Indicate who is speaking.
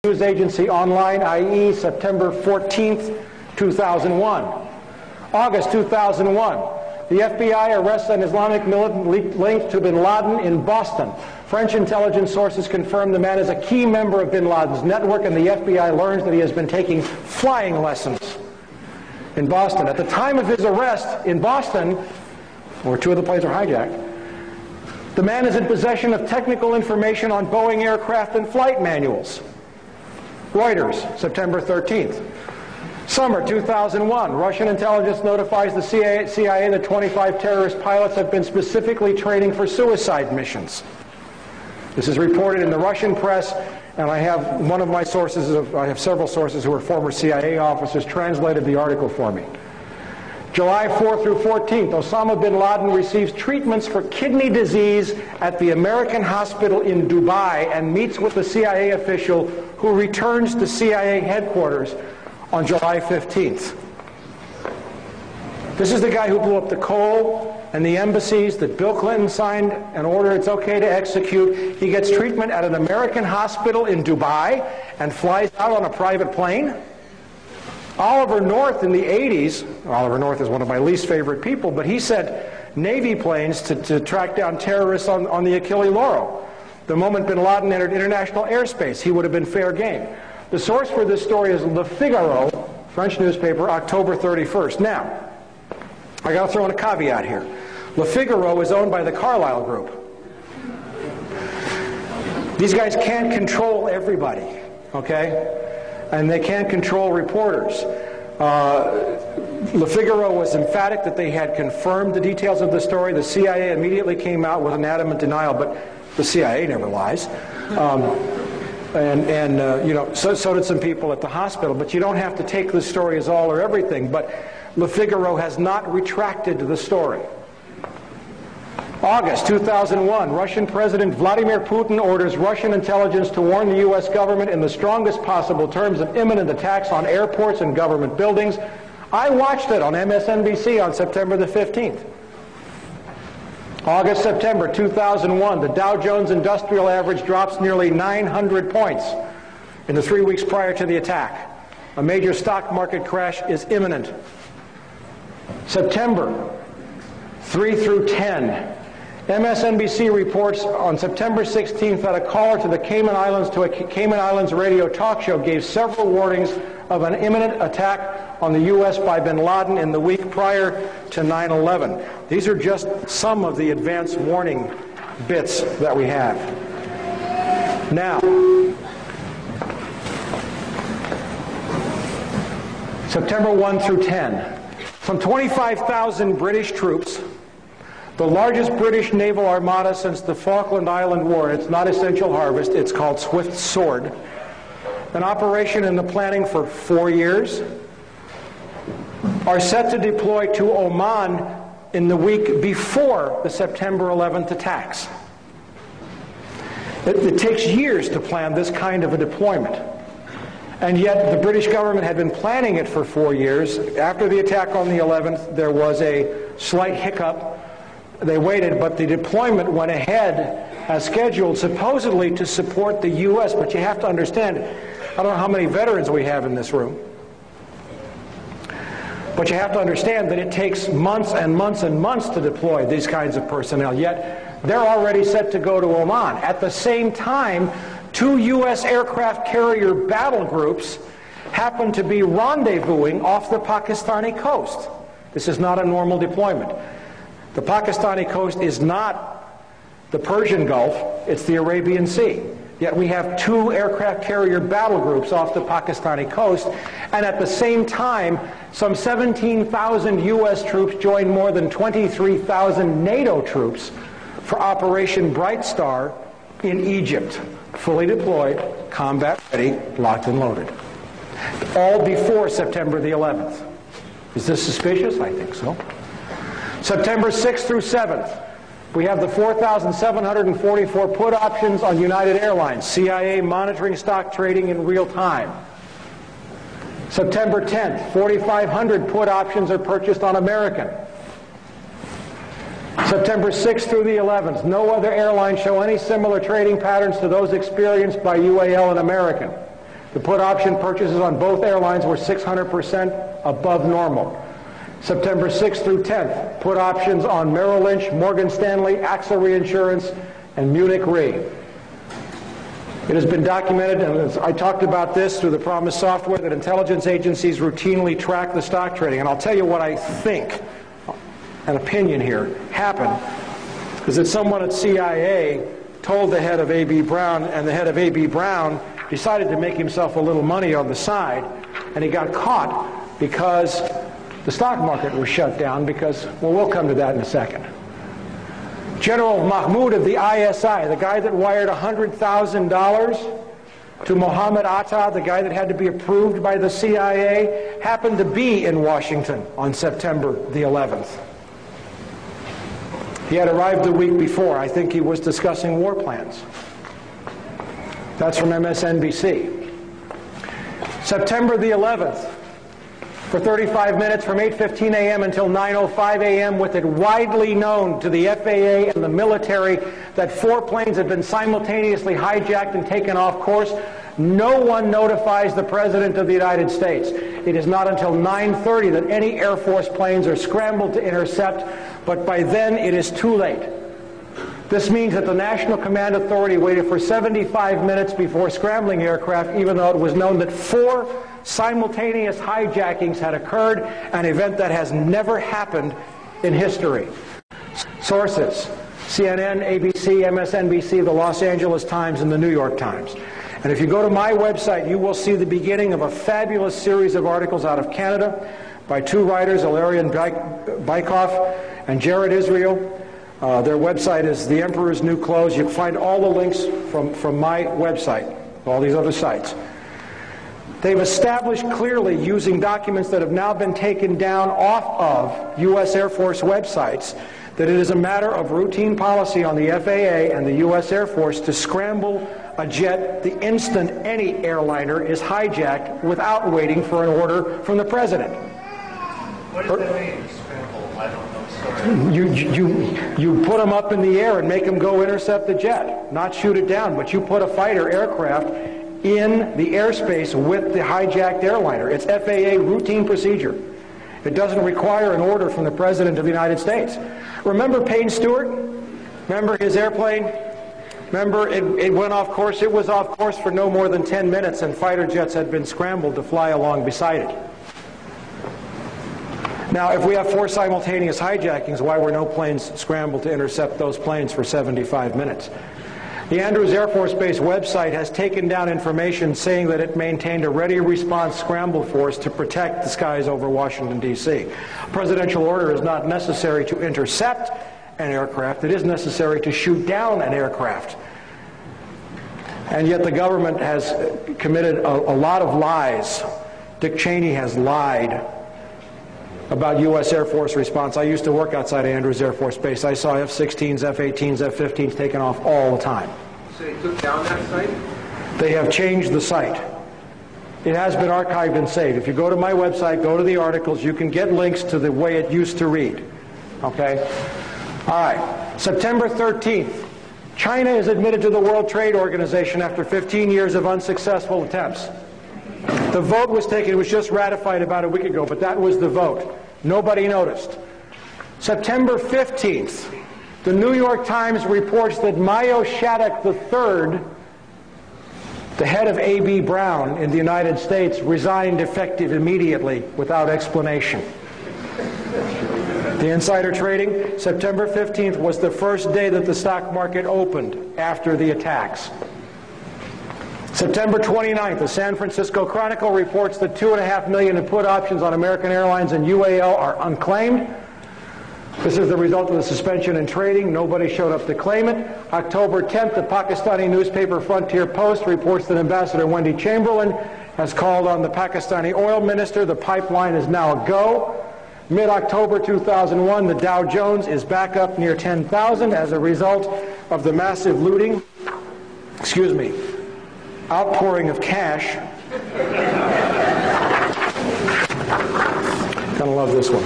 Speaker 1: news agency online, i.e. September 14th, 2001. August 2001, the FBI arrests an Islamic militant linked to bin Laden in Boston. French intelligence sources confirm the man is a key member of bin Laden's network, and the FBI learns that he has been taking flying lessons in Boston. At the time of his arrest in Boston, where two of the planes were hijacked, the man is in possession of technical information on Boeing aircraft and flight manuals. Reuters, September 13th. Summer 2001, Russian intelligence notifies the CIA that 25 terrorist pilots have been specifically training for suicide missions. This is reported in the Russian press, and I have one of my sources, I have several sources who are former CIA officers, translated the article for me. July 4th through 14th, Osama bin Laden receives treatments for kidney disease at the American hospital in Dubai and meets with the CIA official who returns to CIA headquarters on July 15th. This is the guy who blew up the Cole and the embassies that Bill Clinton signed an order it's okay to execute. He gets treatment at an American hospital in Dubai and flies out on a private plane. Oliver North in the 80s, Oliver North is one of my least favorite people, but he sent Navy planes to track down terrorists on the Achille Lauro. The moment bin Laden entered international airspace, he would have been fair game. The source for this story is Le Figaro, French newspaper, October 31st. Now, I got to throw in a caveat here. Le Figaro is owned by the Carlyle Group. These guys can't control everybody, okay? And they can't control reporters. Le Figaro was emphatic that they had confirmed the details of the story. The CIA immediately came out with an adamant denial, but the CIA never lies. You know, so did some people at the hospital. But you don't have to take the story as all or everything. But Le Figaro has not retracted the story. August 2001, Russian President Vladimir Putin orders Russian intelligence to warn the U.S. government in the strongest possible terms of imminent attacks on airports and government buildings. I watched it on MSNBC on September the 15th. August, September 2001, the Dow Jones Industrial Average drops nearly 900 points in the 3 weeks prior to the attack. A major stock market crash is imminent. September 3 through 10. MSNBC reports on September 16th that a caller to the Cayman Islands radio talk show gave several warnings of an imminent attack on the U.S. by bin Laden in the week prior to 9/11. These are just some of the advance warning bits that we have. Now, September 1 through 10. Some 25,000 British troops, the largest British naval armada since the Falkland Island War. It's not Essential Harvest, it's called Swift Sword. An operation in the planning for 4 years. Are set to deploy to Oman in the week before the September 11th attacks. It takes years to plan this kind of a deployment. And yet the British government had been planning it for 4 years. After the attack on the 11th, there was a slight hiccup. They waited, but the deployment went ahead as scheduled, supposedly to support the U.S. But you have to understand, I don't know how many veterans we have in this room, but you have to understand that it takes months and months and months to deploy these kinds of personnel, yet they're already set to go to Oman. At the same time, 2 U.S. aircraft carrier battle groups happen to be rendezvousing off the Pakistani coast. This is not a normal deployment. The Pakistani coast is not the Persian Gulf, it's the Arabian Sea. Yet we have 2 aircraft carrier battle groups off the Pakistani coast, and at the same time, some 17,000 U.S. troops join more than 23,000 NATO troops for Operation Bright Star in Egypt. Fully deployed, combat ready, locked and loaded. All before September the 11th. Is this suspicious? I think so. September 6th through 7th. We have the 4,744 put options on United Airlines. CIA monitoring stock trading in real time. September 10th, 4,500 put options are purchased on American. September 6th through the 11th, no other airlines show any similar trading patterns to those experienced by UAL and American. The put option purchases on both airlines were 600% above normal. September 6th through 10th, put options on Merrill Lynch, Morgan Stanley, AXA Reinsurance, and Munich Re. It has been documented, and I talked about this through the Promise software, that intelligence agencies routinely track the stock trading. And I'll tell you what I think, an opinion here, happened, is that someone at CIA told the head of A.B. Brown, and the head of A.B. Brown decided to make himself a little money on the side, and he got caught because the stock market was shut down because, well, we'll come to that in a second. General Mahmoud of the ISI, the guy that wired $100,000 to Mohammed Atta, the guy that had to be approved by the CIA, happened to be in Washington on September the 11th. He had arrived the week before. I think he was discussing war plans. That's from MSNBC. September the 11th, for 35 minutes from 8:15 a.m. until 9:05 a.m., with it widely known to the FAA and the military that 4 planes had been simultaneously hijacked and taken off course. No one notifies the President of the United States. It is not until 9:30 that any Air Force planes are scrambled to intercept, but by then it is too late. This means that the National Command Authority waited for 75 minutes before scrambling aircraft, even though it was known that 4 simultaneous hijackings had occurred, an event that has never happened in history. Sources: CNN, ABC, MSNBC, the Los Angeles Times, and the New York Times. And if you go to my website, you will see the beginning of a fabulous series of articles out of Canada by 2 writers, Ilarion Bykoff and Jared Israel. Their website is The Emperor's New Clothes. You can find all the links from my website, all these other sites. They've established clearly, using documents that have now been taken down off of U.S. Air Force websites, that it is a matter of routine policy on the FAA and the U.S. Air Force to scramble a jet the instant any airliner is hijacked without waiting for an order from the President.
Speaker 2: What does that mean, scramble? I don't know, sorry.
Speaker 1: You put them up in the air and make them go intercept the jet, not shoot it down, but you put a fighter aircraft in the airspace with the hijacked airliner. It's FAA routine procedure. It doesn't require an order from the President of the United States. Remember Payne Stewart? Remember his airplane? Remember it went off course? It was off course for no more than 10 minutes, and fighter jets had been scrambled to fly along beside it. Now, if we have 4 simultaneous hijackings, why were no planes scrambled to intercept those planes for 75 minutes? The Andrews Air Force Base website has taken down information saying that it maintained a ready response scramble force to protect the skies over Washington, D.C. A presidential order is not necessary to intercept an aircraft. It is necessary to shoot down an aircraft. And yet the government has committed a lot of lies. Dick Cheney has lied about U.S. Air Force response. I used to work outside Andrews Air Force Base. I saw F-16s, F-18s, F-15s taken off all the time.
Speaker 2: So they took down that site?
Speaker 1: They have changed the site. It has been archived and saved. If you go to my website, go to the articles, you can get links to the way it used to read. Okay? All right. September 13th. China is admitted to the World Trade Organization after 15 years of unsuccessful attempts. The vote was taken. It was just ratified about a week ago, but that was the vote. Nobody noticed. September 15th, the New York Times reports that Mayo Shattuck III, the head of A.B. Brown in the United States, resigned effective immediately without explanation. The insider trading, September 15th was the first day that the stock market opened after the attacks. September 29th, the San Francisco Chronicle reports that $2.5 million in put options on American Airlines and UAL are unclaimed. This is the result of the suspension in trading. Nobody showed up to claim it. October 10th, the Pakistani newspaper Frontier Post reports that Ambassador Wendy Chamberlain has called on the Pakistani oil minister. The pipeline is now a go. Mid-October 2001, the Dow Jones is back up near 10,000 as a result of the massive looting. Outpouring of cash. Gonna love this one.